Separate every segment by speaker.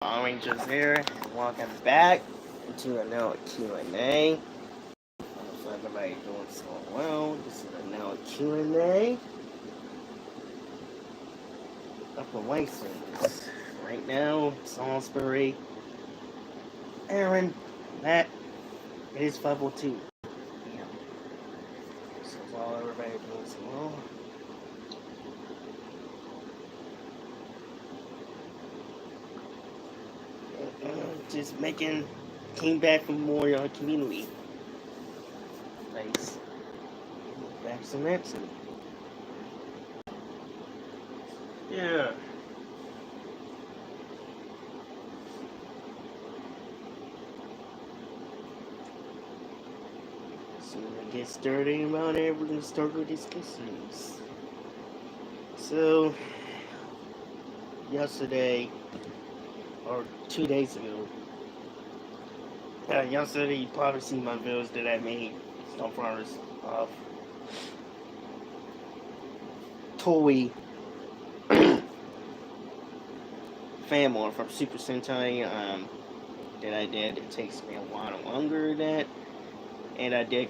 Speaker 1: Rangers here, and welcome back to another Q&A. Looks like everybody doing so well. This is another Q&A of the Wastelands. Right now, Salisbury, Aaron, Matt, it is 5:02 p.m. So while everybody doing so well, just came back from more community place. Back some Nancy. Yeah. So we get started around there, we're gonna start with discussions. So yesterday or 2 days ago, yesterday you probably seen my videos that I made in front of Toy Family from Super Sentai that I did. It takes me a while longer than that. And I did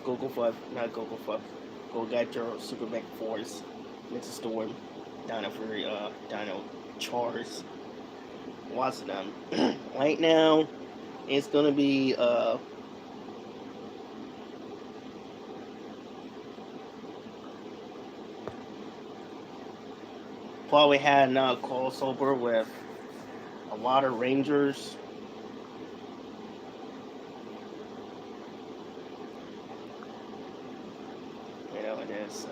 Speaker 1: Google Fuck, not Google Fuck, Go Get Your Super Mech Force, Mr. Storm, Dino Fury, Dino Chars. Watch them. Right now, it's gonna be probably had a crossover with a lot of Rangers. You know, it is.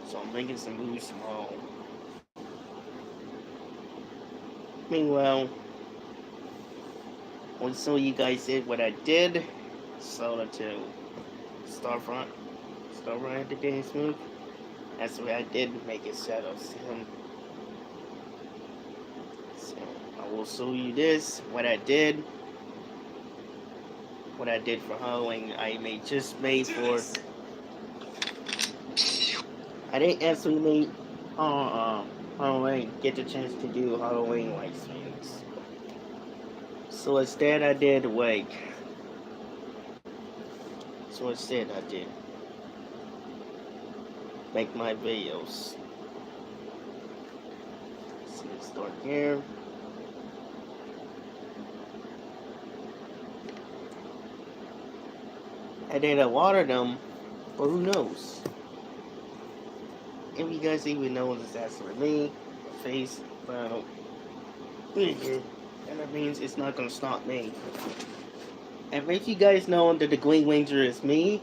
Speaker 1: So I'm making some movies tomorrow. Meanwhile, when some of you guys did what I did, sold it to Starfront. Starfront the dance move. That's what I did, make it shadows. So I will show you this, what I did. What I did for Halloween, just made for. I didn't actually make Halloween, get the chance to do Halloween live streams. So instead I did make my videos. So let's start here. I did water them, but who knows? If you guys even know this actually me, face, well, and that means it's not gonna stop me. And if you guys know that the Green Ranger is me,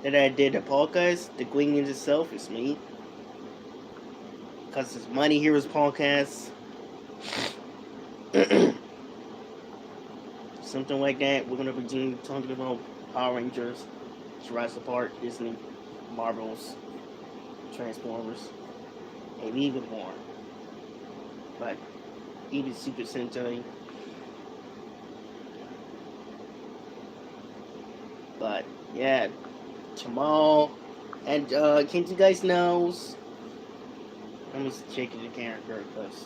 Speaker 1: that I did the podcast, the Green Ranger itself is me. Because it's Money Heroes podcast. Something like that. We're gonna be talking about Power Rangers, Jurassic Park, Disney, Marvels, Transformers, and even more. But even Super Sentai. But yeah, tomorrow, and can you guys know? Let me check the character because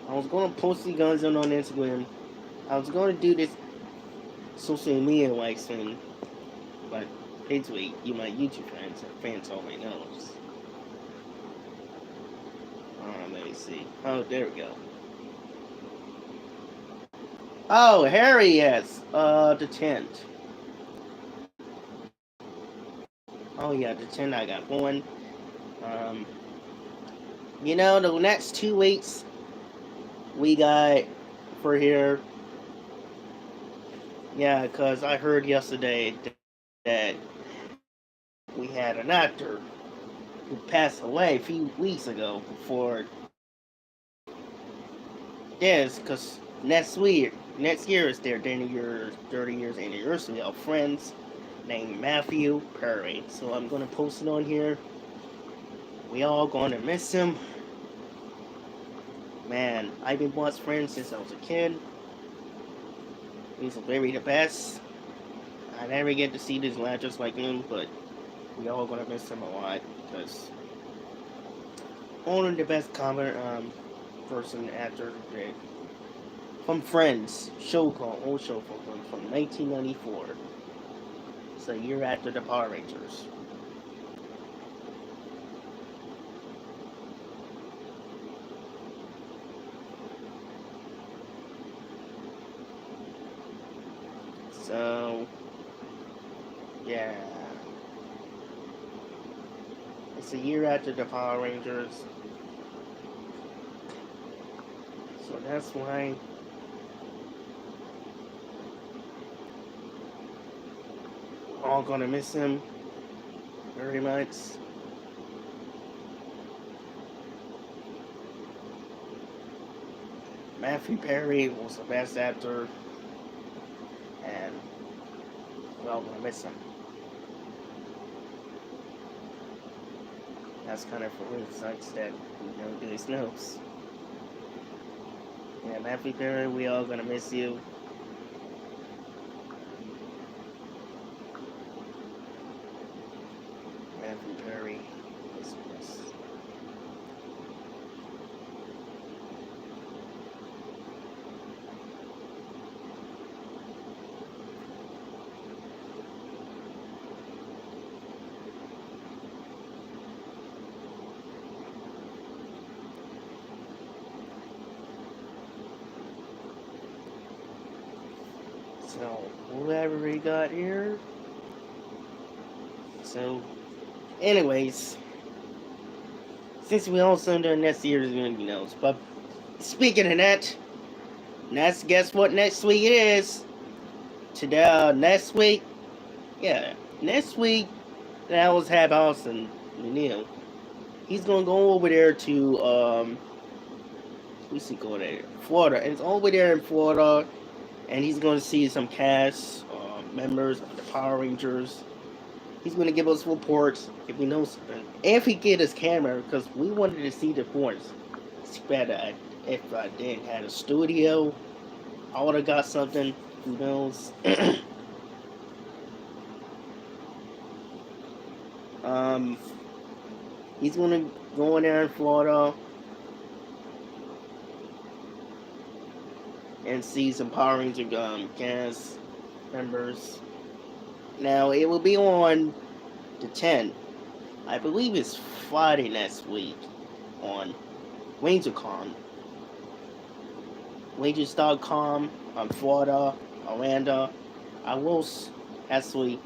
Speaker 1: I was gonna post the guns on Instagram. I was gonna do this social media like soon, but basically, you my YouTube fans already knows. Let me see. Oh, there we go. Oh, Harry, yes. The tent. Oh yeah, the tent I got one. The next 2 weeks we got for here. Yeah, because I heard yesterday that we had an actor who passed away a few weeks ago for this, because next year is their 30 years anniversary of Friends, named Matthew Perry. So I'm gonna post it on here. We all gonna miss him. Man, I've been watching Friends since I was a kid. He's very the best. I never get to see these legends like him, but we all gonna miss him a lot because only the best comic person actor that from Friends show called old show from 1994. It's a year after the Power Rangers. So yeah, it's a year after the Power Rangers. So that's why we're all gonna miss him very much. Matthew Perry was the best actor, and we're all gonna miss him. That's kind of for insights that we know Dennis knows. Yeah, Matthew Perry, we all gonna miss you. Matthew Perry is missed. So, whoever we got here. So, anyways, since we also know next year is going to be knows. But speaking of that, guess what next week it is? Today, next week, yeah, next week, that was Hab Austin, Neil. He's going to go over there to, where's he going there? Florida. And it's over there in Florida, and he's going to see some cast members of the Power Rangers. He's going to give us reports if he knows something. If he get his camera, because we wanted to see the points. It's better if I didn't have a studio. I would have got something. Who knows? He's going to go in there in Florida and see some Power Ranger cast members. Now, it will be on the 10th. I believe it's Friday next week on RangerCon. Rangers.com on Florida, Orlando. I will actually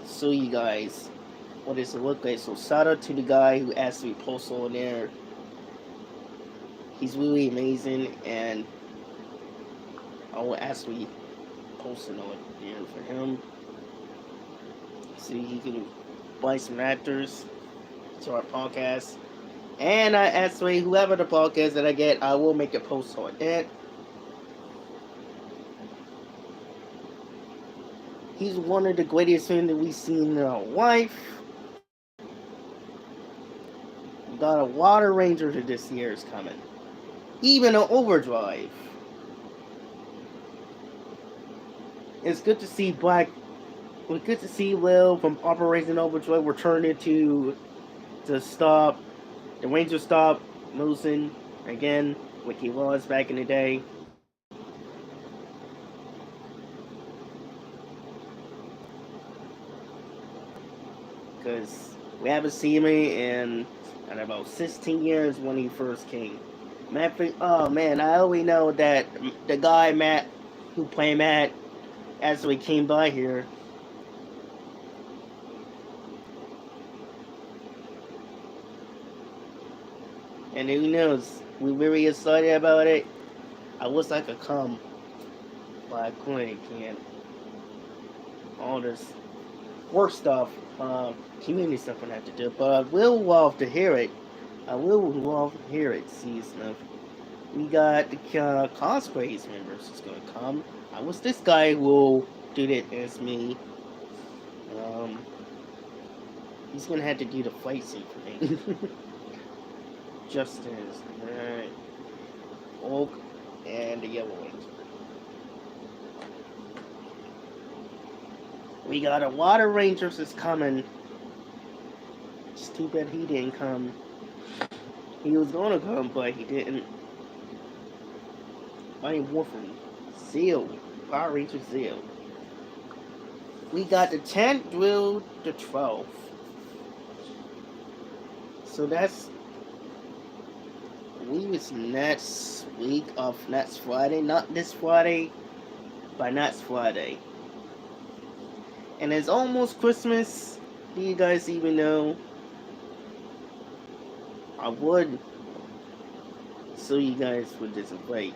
Speaker 1: show you guys what does it look like. So shout out to the guy who actually posted on there. He's really amazing, and I will actually post it on there for him. So he can buy some actors to our podcast. And I actually, whoever the podcast that I get, I will make a post on it. He's one of the greatest things that we've seen in our life. We got a Water Ranger that this year is coming. Even an Overdrive. It's good to see It's good to see Lil from Operation Overdrive returning to stop the Ranger stop losing again, like he was back in the day. Because we haven't seen him in about 16 years when he first came. Oh man, I only know that the guy Matt who played Matt actually came by here. And who knows? We're very excited about it. I wish I could come, but I can't. All this work stuff, community stuff I have to do. But I will love to hear it. I will love to hear it. See stuff. We got the cosplays members is gonna come. I wish this guy will do that as me. He's gonna have to do the fight scene for me. Justice, right? Oak and the Yellow Wings. We got a Water Rangers is coming. It's too bad he didn't come. He was gonna come, but he didn't. Mighty Morphin Zeo. Power Ranger Zeo. We got the 10th through the 12th. So that's we was next week of next Friday, not this Friday, but next Friday. And it's almost Christmas. Do you guys even know? I would, so you guys would just wait.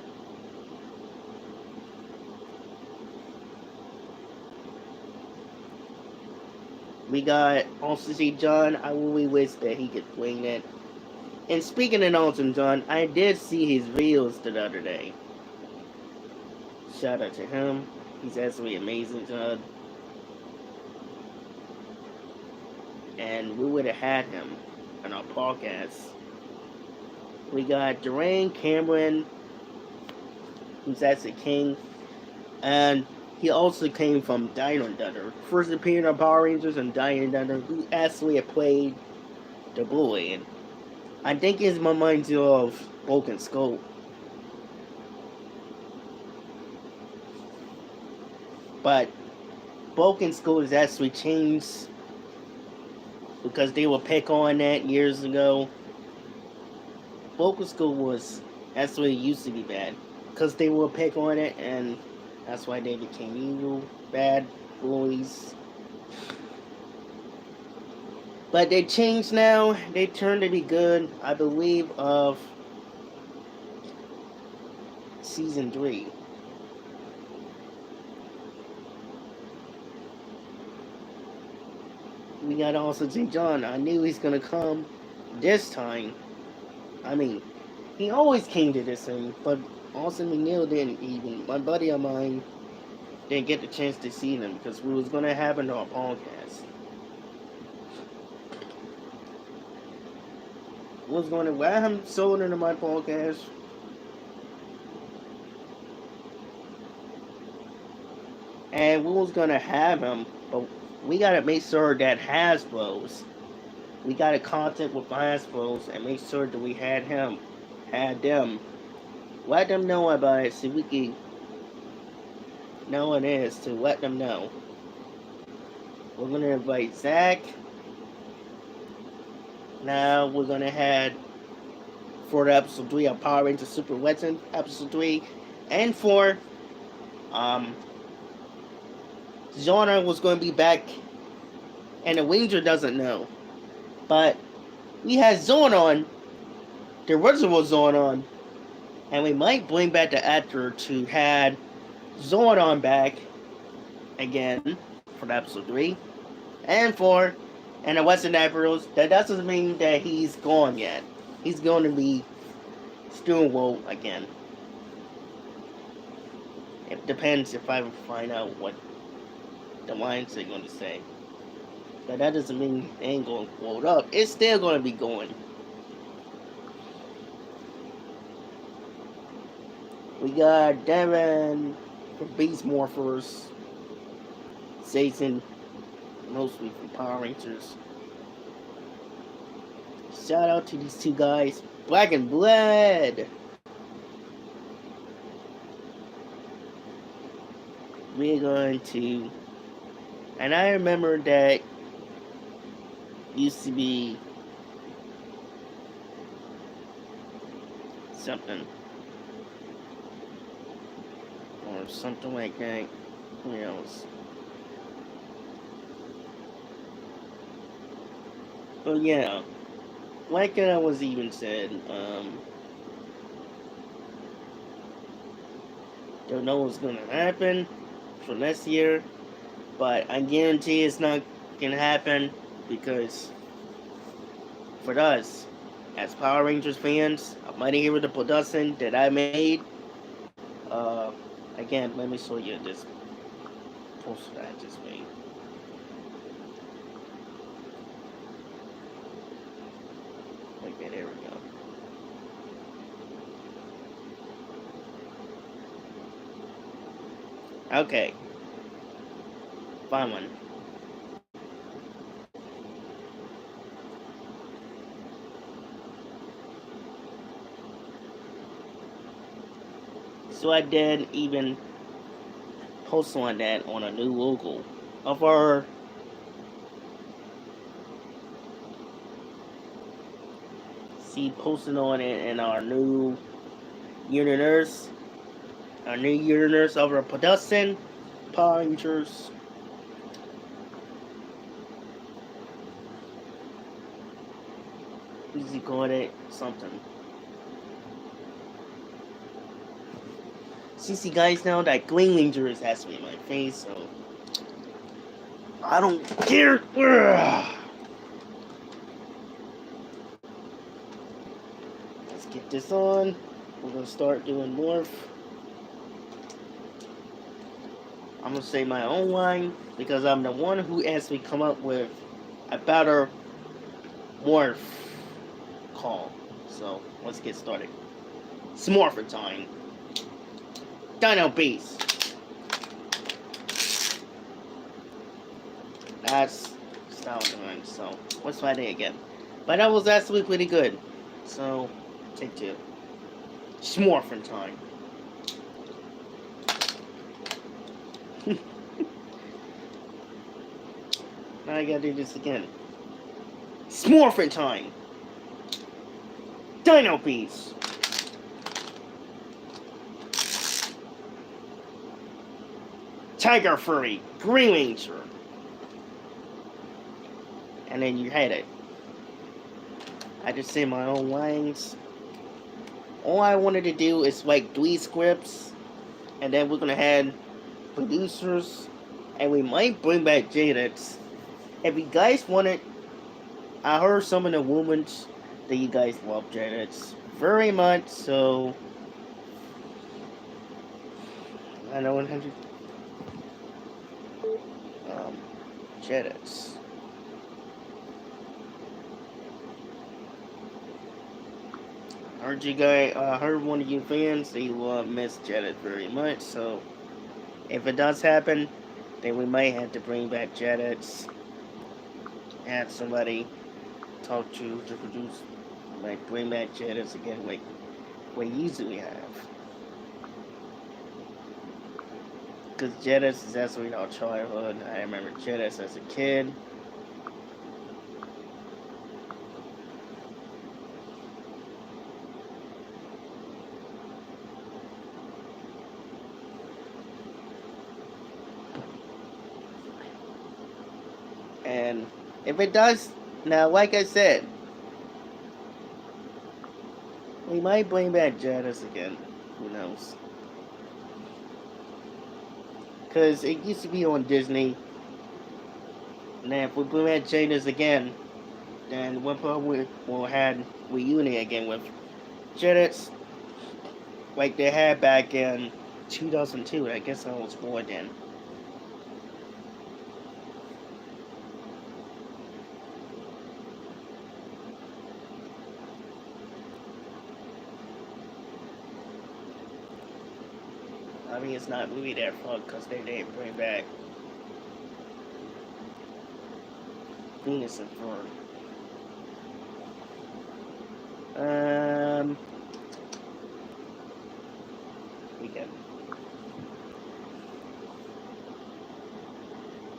Speaker 1: We got also see John. I really wish that he could bring that. And speaking of Elton John, I did see his videos the other day. Shout out to him. He's absolutely amazing, John. And we would have had him on our podcast. We got Duran Cameron, who's actually king, and he also came from Dino Thunder. First appeared on Power Rangers and Dino Thunder, who actually played the boy. And I think it's my mind of Broken Skull. But Broken Skull is actually changed because they were pick on that years ago. Broken Skull was actually used to be bad because they will pick on it, and that's why they became evil, bad boys. But they changed now. They turned to be good, I believe, of season 3. We got also St. John. I knew he's gonna come this time. I mean, he always came to this thing, but Austin McNeil didn't even. My buddy of mine didn't get the chance to see them because we was gonna have it on our podcast. Was gonna let him sold into my podcast. And we was gonna have him, but we gotta make sure that Hasbro's. We gotta contact with Hasbro's and make sure that we had them. Let them know about it so we can know what it is to let them know. We're gonna invite Zach. Now we're gonna have for the episode 3 of Power Rangers Super Legend, episode 3, and 4. Genre was going to be back, and the Ranger doesn't know. But we had Zordon, the original Zordon, and we might bring back the actor to had Zordon back again for the episode 3 and 4, and the Western Admirals. That doesn't mean that he's gone yet. He's going to be still woke again. It depends if I find out what the lines are going to say. But that doesn't mean they ain't going to quote up. It's still going to be going. We got Devin from Beast Morphers. Jason, mostly from Power Rangers. Shout out to these two guys. Black and Blood. We're going to... And I remember that used to be something. Or something like that. Who knows? But yeah. Like I was even said, don't know what's gonna happen for next year, but I guarantee it's not gonna happen because for us, as Power Rangers fans, a Mighty Hero the production that I made, again, let me show you this poster that I just made. Okay, there we go. Okay. Find one. So I did even post on that on a new logo of our see posting on it in our new universe, our new universe of our production, Power Rangers. Easy call it something. See guys now that Green Ranger has to be in my face, so I don't care. Let's get this on. We're gonna start doing morph. I'm gonna say my own line because I'm the one who actually come up with a better morph call. So let's get started. Smorpher time. Dino Beast. That's style time. So let's try that again. But that was actually pretty good. So take two. Smorpher time. Now I gotta do this again. Smorphin time! Dino Beast! Tiger Furry! Green Ranger! And then you had it. I just say my own lines. All I wanted to do is like 3 scripts. And then we're gonna have producers. And we might bring back Jadex. If you guys want it, I heard some of the rumors that you guys love Jadex very much, so I know 100 Jadex. Heard one of you fans that you miss Jadex very much, so if it does happen, then we might have to bring back Jadex. Have somebody talk to produce, like bring back Jadex again, like we usually have. Because Jadex is actually our childhood. I remember Jadex as a kid. And if it does, now like I said, we might bring back Jadex again. Who knows? Because it used to be on Disney. Now if we bring back Jadex again, then we'll probably will have reunion again with Jadex, like they had back in 2002. I guess I was born then. I mean, it's not really their fault because they didn't bring back Venus and Fern. We can.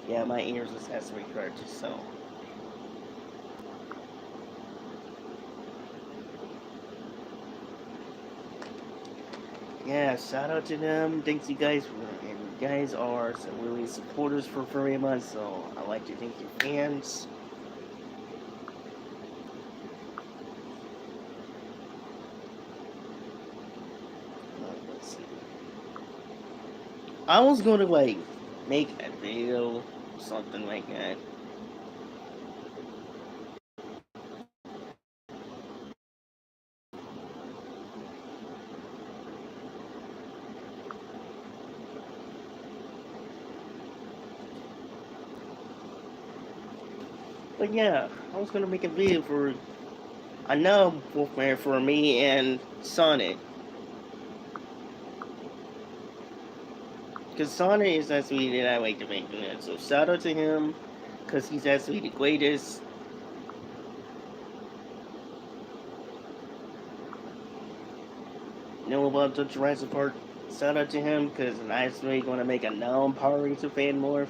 Speaker 1: Yeah, my ears just has to be corrected, so. Yeah, shout out to them. Thanks you guys and you guys are some really supporters for very much, so I'd like to thank your fans. Let's see. I was gonna like make a video, something like that. But yeah, I was gonna make a video for another Wolfman for me and Sonic. Because Sonic is actually that I like to make that. So shout out to him, because he's actually the greatest. Know about the Jurassic Park Shout out to him because I'm actually going to make a non-Power Ranger fan morph.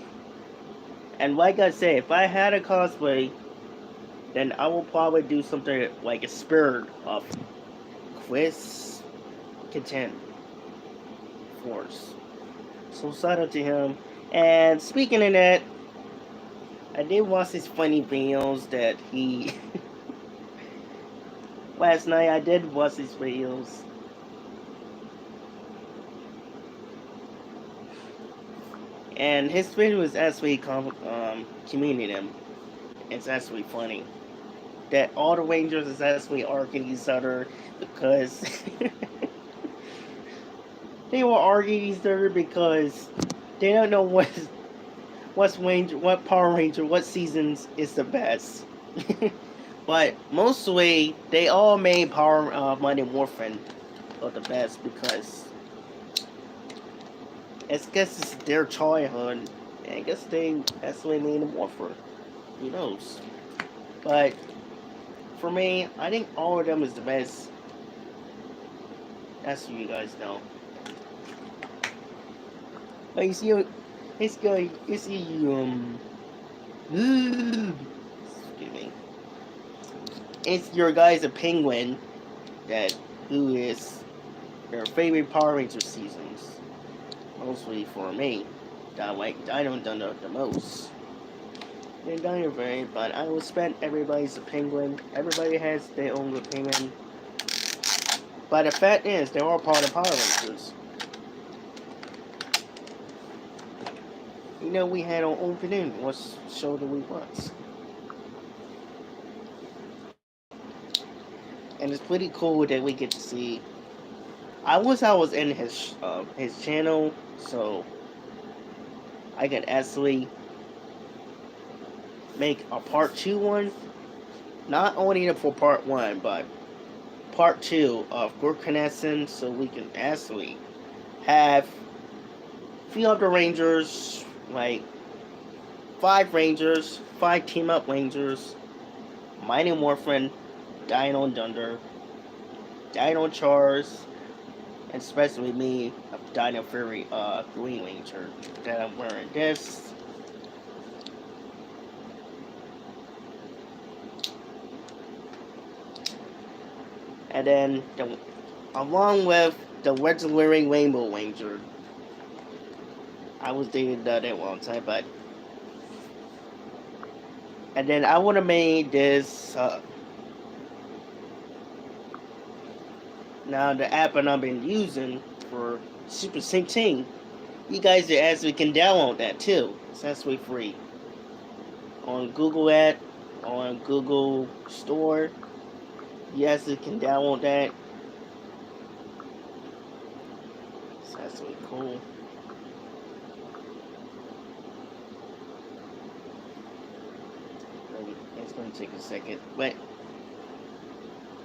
Speaker 1: And like I said, if I had a cosplay, then I will probably do something like a spirit of Quiz Content Force. So shout out to him. And speaking of that, I did watch his funny videos that he last night. I did watch his videos. And his video is actually communicating. It's actually funny. That all the Rangers is actually arguing each other because they will argue each other because they don't know what Power Ranger, what seasons is the best. But mostly they all made Power Mighty Morphin of the best because I guess it's their childhood. And I guess they actually made them Morpher. Who knows? But for me, I think all of them is the best. That's what you guys know. Like you see, this guy, you see, excuse me. It's your guy's a penguin that who is their favorite Power Ranger seasons. Mostly for me, that like Dino done the most. They're Dino variant, but I will spend everybody's a penguin. Everybody has their own opinion. But the fact is, they're all part of Power Rangers. You know, we had our own opinion. What show do we watch? And it's pretty cool that we get to see. I wish I was in his channel, so I could actually make a part 2 one. Not only for part 1, but part 2 of Group Connection, so we can actually have a few other Rangers, like 5 Rangers, 5 team up Rangers, Mighty Morphin, Dino Thunder, Dino Charge, and especially me, Dino Fury, Green Ranger, that I'm wearing this. And then, along with the legendary Rainbow Ranger, I was dating that at one time, but. And then I would have made this. Now, the app that I've been using for Super Sync Team, you guys actually can download that too. It's actually free. On Google on Google Store. Yes, you can download that. It's actually cool. It's going to take a second. But,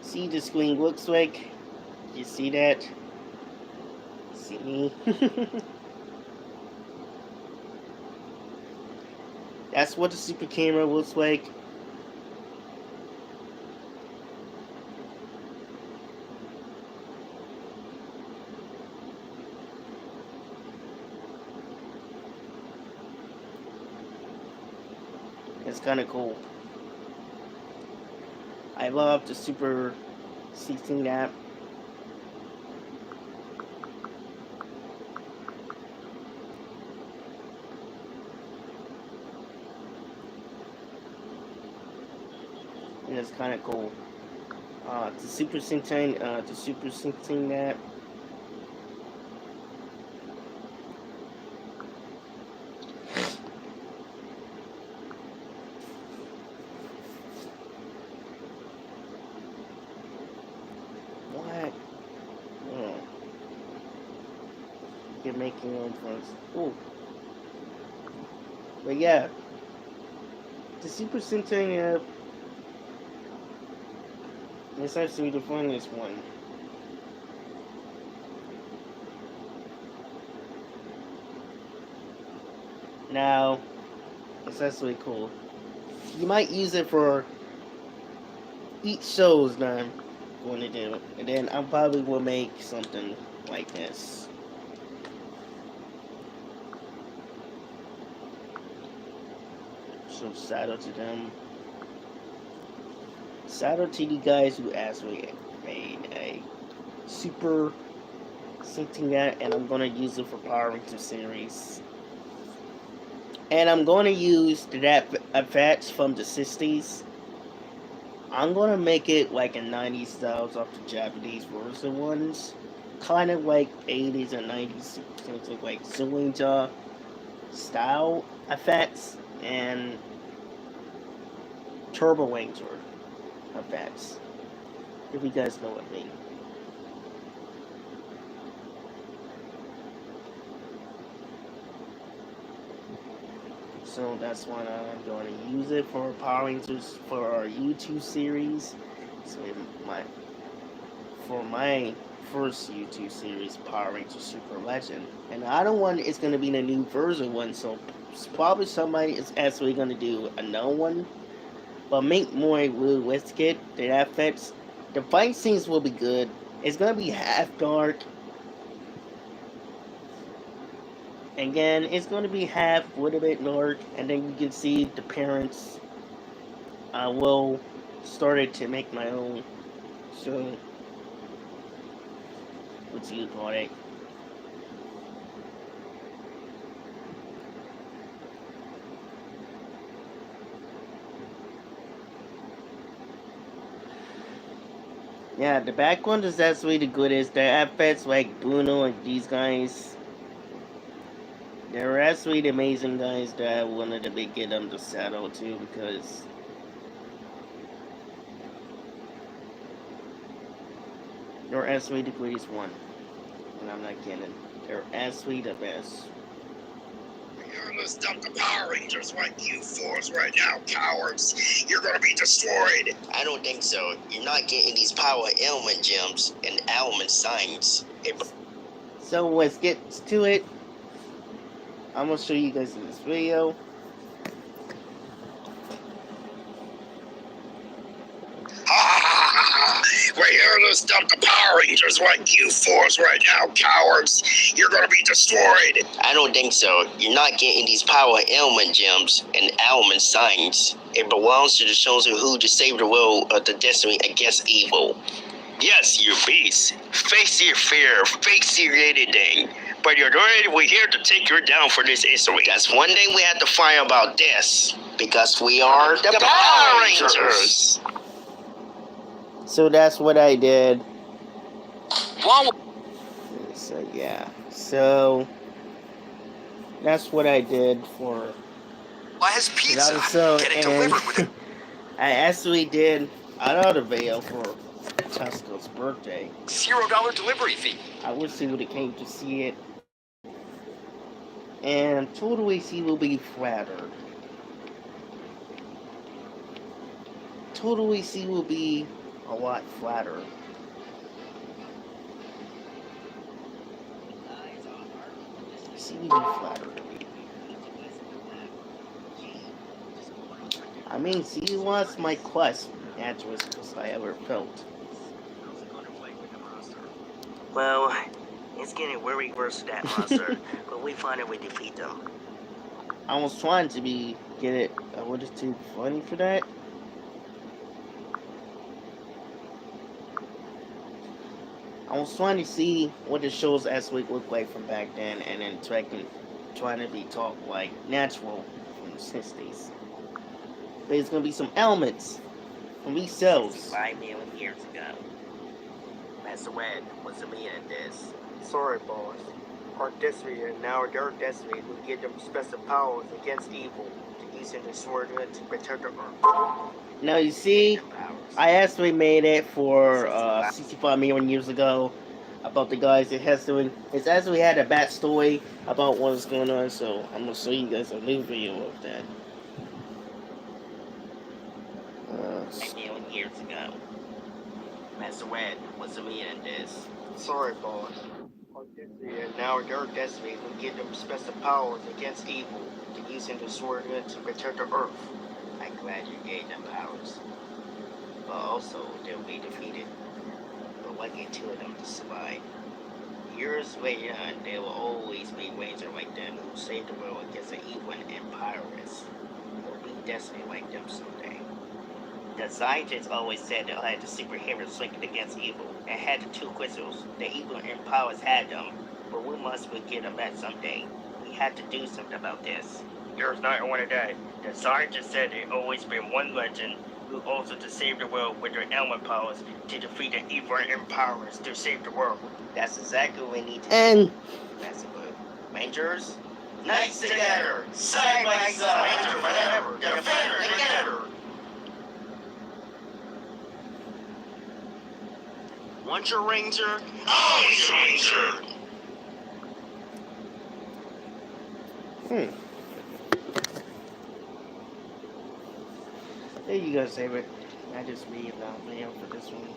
Speaker 1: see the screen looks like? You see that? See me? That's what the super camera looks like. It's kind of cool. I love the Super 16 app. And it's kind of cool. The Super 16, app. What? Oh. You're making your own friends. Ooh. But yeah. The Super Sentai app is actually the funniest one. Now, it's actually cool. You might use it for each shows that I'm going to do, and then I probably will make something like this. So shout out to them. Shout out to the guys who actually made a super something that, and I'm gonna use it for Power Rangers series. And I'm gonna use that effects from the 60s. I'm gonna make it like a 90s styles of the Japanese version ones. Kind of like 80s and 90s, something like Zuinja style effects and Turbo Ranger effects. If you guys know what I mean. So that's what I'm going to use it for Power Rangers for our YouTube series. So for my first YouTube series, Power Rangers Super Legend, and the other one is going to be the new version one. So probably somebody is actually going to do another one, but make more realistic. The effects, the fight scenes will be good. It's going to be half dark. Again, it's going to be half a little bit dark, and then you can see the parents will started to make my own. So, what do you call it? Yeah, the background is actually the goodest. The effects like Bruno and these guys, they're actually the amazing guys that I wanted to get them to settle too, because they're actually the greatest one. And I'm not kidding. They're actually the best.
Speaker 2: Let's dump the Power Rangers like you fools right now, cowards. You're gonna be destroyed. I don't think so. You're not getting these power element gems and element signs.
Speaker 1: So let's get to it. I'm gonna show you guys in this video.
Speaker 2: We're here to dump the Power Rangers like you fools right now, cowards. You're gonna be destroyed. I don't think so. You're not getting these power element gems and element signs. It belongs to the chosen who to save the world of the destiny against evil. Yes, you beast. Face your fear, face your anything. But you're ready, we're here to take you down for this history. That's one thing we have to find about this. Because we are the Power Rangers.
Speaker 1: So that's what I did.
Speaker 2: Wow.
Speaker 1: So yeah. So that's what I did for.
Speaker 2: Why has pizza?
Speaker 1: So,
Speaker 2: Get it delivered with it.
Speaker 1: I actually did another video for Tesco's birthday.
Speaker 2: $0 delivery fee.
Speaker 1: I wish you would have came to see it. And Total AC will be flattered. Total AC will be a lot flatter. See me be flatter. I mean, see, what's my quest address because I ever felt.
Speaker 3: Well, it's getting very worse to that monster, but we finally defeat them.
Speaker 1: I was trying to get it a little too funny for that. I was trying to see what the shows actually looked like from back then, and then trying to be talked like natural from the 60s. There's gonna be some elements from these cells.
Speaker 3: 5 million years ago. Master Red was the leader in this.
Speaker 4: Sorry, boss. Our destiny and now their destiny will give them special powers against evil to use in the sword to protect the earth.
Speaker 1: Now you see, I actually made it for 65 million years ago about the guys it has doing. It's actually had a backstory about what's going on, so I'm gonna show you guys a new video of that.
Speaker 3: 5 million years ago. Master Red was the leader in this.
Speaker 4: Sorry, boss. Our destiny and now their destiny will give them special powers against evil to use in the sword to protect the earth.
Speaker 3: I'm glad you gave them powers. But also, they'll be defeated. But lucky two of them to survive. Years later, there will always be Ranger like them who save the world against the evil and pirates. They'll be destiny like them someday. The scientists always said they'll have the superheroes swinging against evil, and had the two crystals. The evil empowers had them, but we must get them back someday. We have to do something about this.
Speaker 4: There's not only that. The scientists said there's always been one legend who also to save the world with their element powers to defeat the evil empowers to save the world.
Speaker 3: That's exactly what we need to
Speaker 1: And
Speaker 3: do. That's good. Rangers, knights together, side by side.
Speaker 2: Ranger forever, defender together. Once a ranger, always a ranger.
Speaker 1: There you go, Saber. I just read about mail for this one.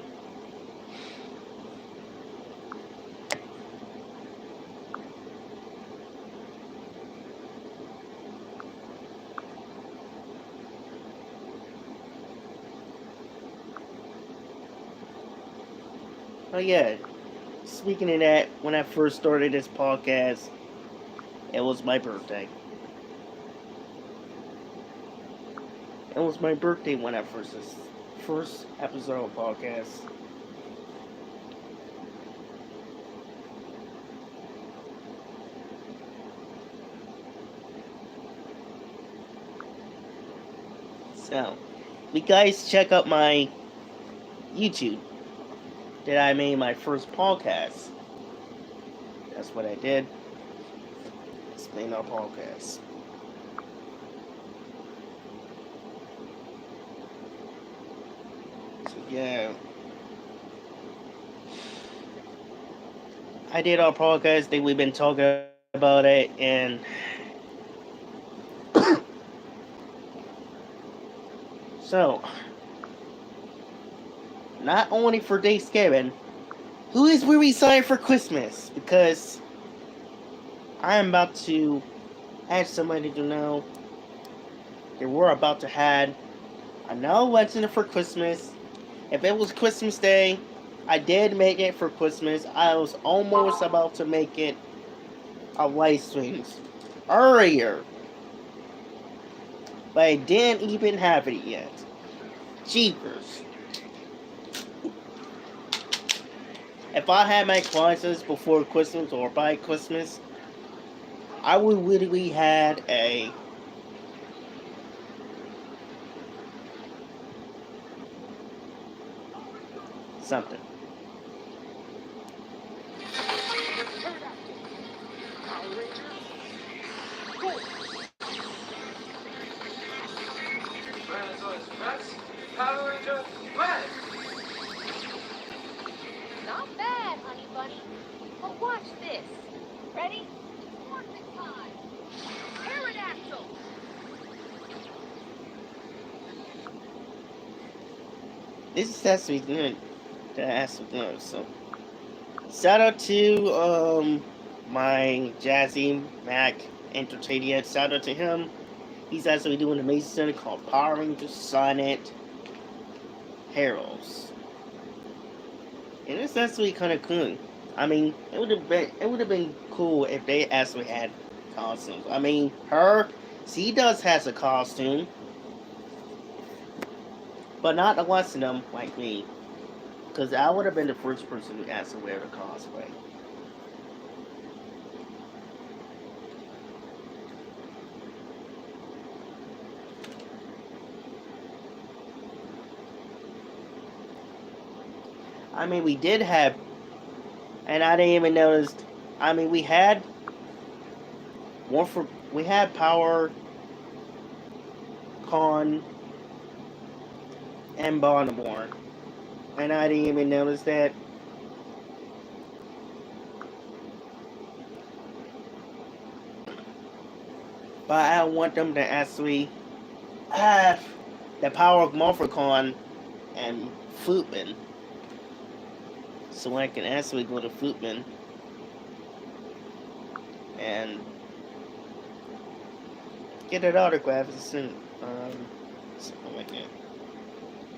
Speaker 1: Oh yeah, speaking of that, when I first started this podcast, it was my birthday. It was my birthday when I first episode of podcast. So, you guys check out my YouTube that I made my first podcast. That's what I did. Explain our podcast. So yeah, I did our podcast. That we've been talking about it, and so not only for Thanksgiving, who is we excited for Christmas? Because I am about to have somebody to know that we're about to have another legend for Christmas. If it was Christmas Day, I did make it for Christmas. I was almost about to make it a live streams earlier, but I didn't even have it yet. Jeepers. If I had my classes before Christmas or by Christmas, I would literally had a something.
Speaker 5: Not bad, honey bunny. But watch this. Ready? Morphin time. Pterodactyl.
Speaker 1: This is actually good. That's good. So, shout out to my Jazzy Mac Entertainment. Shout out to him. He's actually doing an amazing center called Power Rangers Sonnet Heroes. And it's actually kind of cool. I mean, it would have been cool if they actually had costumes. I mean, she does has a costume, but not the rest of them like me, because I would have been the first person to actually wear the cosplay. I mean, we did have, and I didn't even notice. I mean, we had Power Con and Baltimore, and I didn't even notice that. But I want them to actually have the Power of Morphicon and Footman, so I can actually go to Footman and get an autograph and something like that.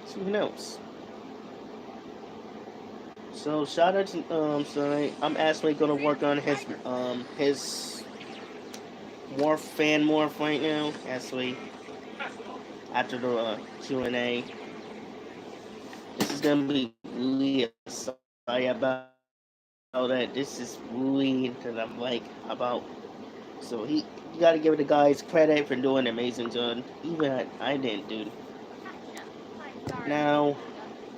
Speaker 1: So who knows? So shout out to so I'm actually gonna work on his morph right now. Actually, after the Q&A. This is gonna be really sorry about that. This is really that I'm like about. So you got to give the guys credit for doing an amazing job. Even I didn't do. Now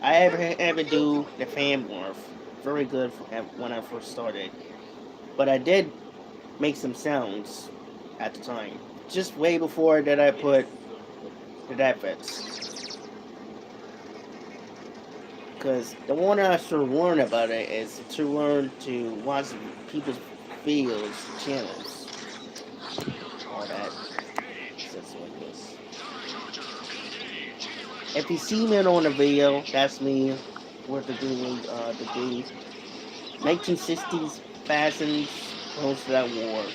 Speaker 1: I ever do the fan morph. Very good when I first started, but I did make some sounds at the time. Just way before that I put the effects. Because the one I should learn about it is to learn to watch people's videos, channels, all that. Just like this. If you see me on a video, that's me with the 1960s fashions close to that war.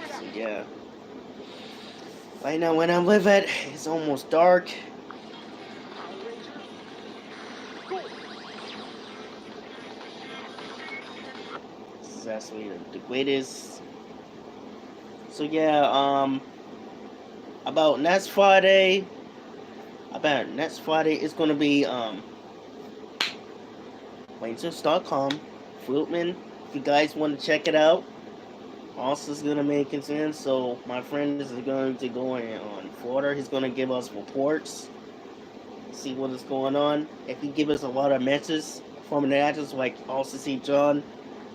Speaker 1: So yeah. Right now when I live at, it's almost dark. This is actually the greatest. So yeah, about next Friday it's gonna be Rangers.com, Fruitman. If you guys want to check it out, also is gonna make it in. So my friend is going to go in on Florida. He's gonna give us reports, see what is going on. If he give us a lot of messages from the actors like also see John,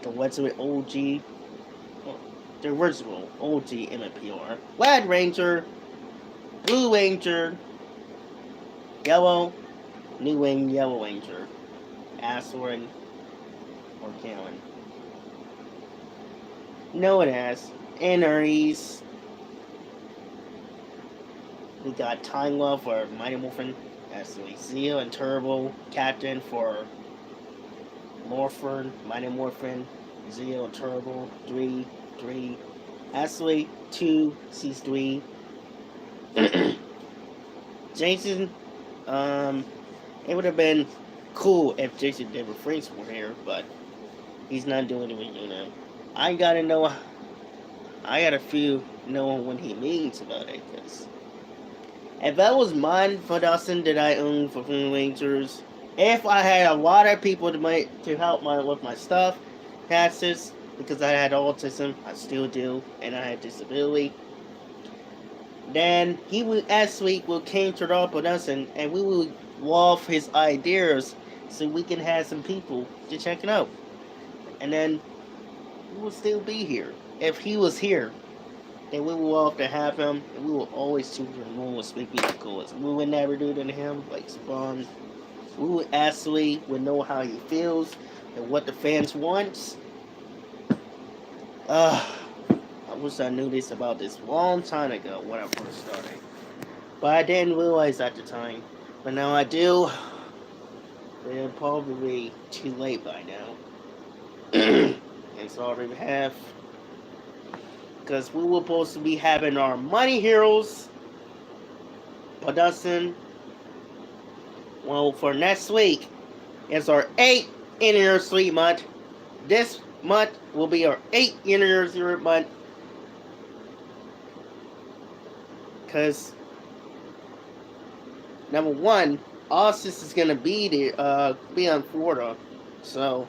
Speaker 1: the Wetsuit OG, the original OG MPR, Red Ranger, Blue Ranger, Yellow, New Wing Yellow Ranger, Asteroid, or Kalen. No, it has. Aries. We got Time Love for Mighty Morphin. Actually, Zeo and Turbo. Captain for Morphin, Mighty Morphin. Zeo and Turbo. 3. Actually, 2 sees 3. Jason, it would have been cool if Jason David Franks were here, but he's not doing it, you know. I gotta feel knowing what he means about it, because if that was my production that I owned for Flame Rangers, if I had a lot of people to help with my stuff, taxes, because I had autism, I still do, and I had disability, then he would actually came to our production, and we would love his ideas, so we can have some people to check it out, and then we will still be here. If he was here, then we will love to have him, and we will always choose him when we speak because we would never do it to him like Spawn. We would actually know how he feels and what the fans want. I wish I knew this about this long time ago when I first started, but I didn't realize at the time. But now I do. They're probably too late by now. And sorry we have, because we were supposed to be having our Mighty Heroes production. Well, for next week, it's our 8th anniversary month. This month will be our 8th anniversary month, because number one, Austin is gonna be there, be on Florida, so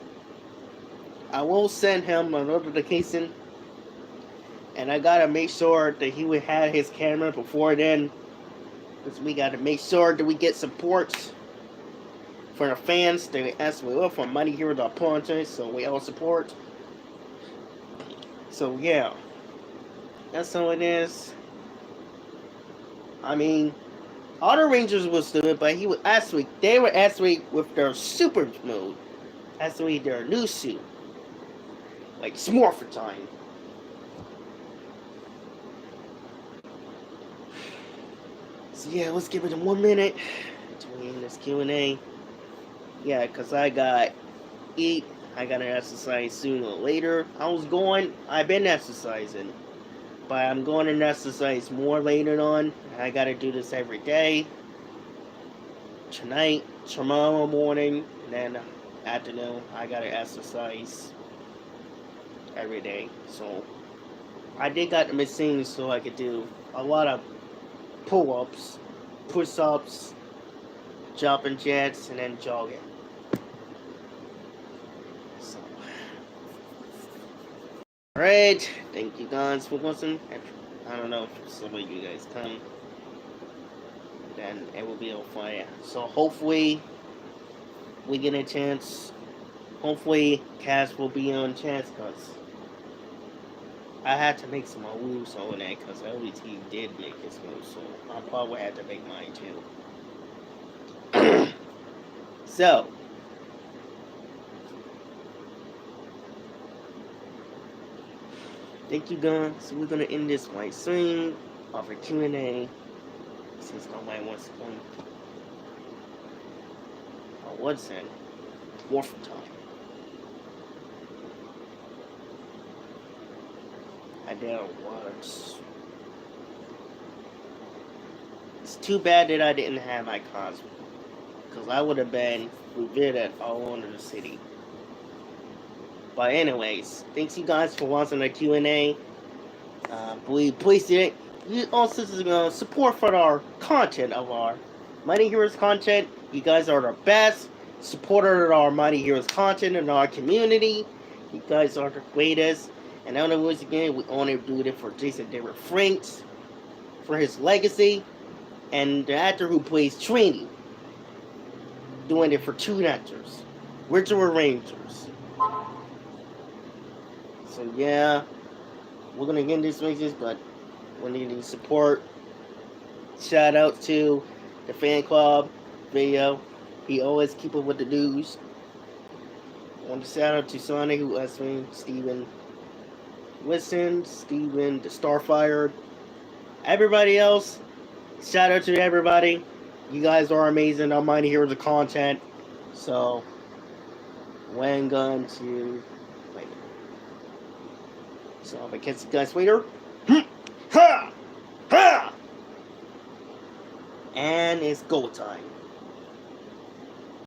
Speaker 1: I will send him a notification, and I gotta make sure that he would have his camera before then, because we gotta make sure that we get support for the fans that we ask for Mighty Hero Punches, so we all support. So yeah, that's how it is. I mean, other Rangers was doing it, but they were actually with their super mode, actually their new suit. Like Smurfer time. So yeah, let's give it 1 minute between this Q&A. Yeah, because I gotta exercise sooner or later. I've been exercising, but I'm going to exercise more later on. I gotta do this every day. Tonight, tomorrow morning, and then afternoon, I gotta exercise. every day. So I did got the machine so I could do a lot of pull-ups, push-ups, jumping jacks, and then jogging. So, alright, thank you guys for watching. I don't know if some of you guys come, then it will be on fire. So hopefully we get a chance. Hopefully Cass will be on chance, because I had to make some more moves on that, because LVT did make his move, so I probably had to make mine too. So, thank you guys. So we're gonna end this live stream off a Q&A, since nobody wants to come. Oh, what's that? Dwarf time. I did a lot of. It's too bad that I didn't have my cosplay, because I would have been revered all over the city. But anyways, thanks you guys for watching the Q&A. Please you also support for our content of our Mighty Heroes content. You guys are the best supporter of our Mighty Heroes content in our community. You guys are the greatest. And I don't know, once again, we only do it for Jason David Franks, for his legacy, and the actor who plays Trini, doing it for 2 actors, Richard Rangers. So yeah, we're gonna get this message, but we need any support. Shout out to the fan club video. He always keep up with the news. I want to shout out to Sonny, who asked me, Steven Listen, Steven, the Starfire, everybody else. Shout out to everybody. You guys are amazing. I'm Mighty Heroes of content. So, when going to wait. So I'm gonna catch you guys later. Ha! Ha! And it's go time.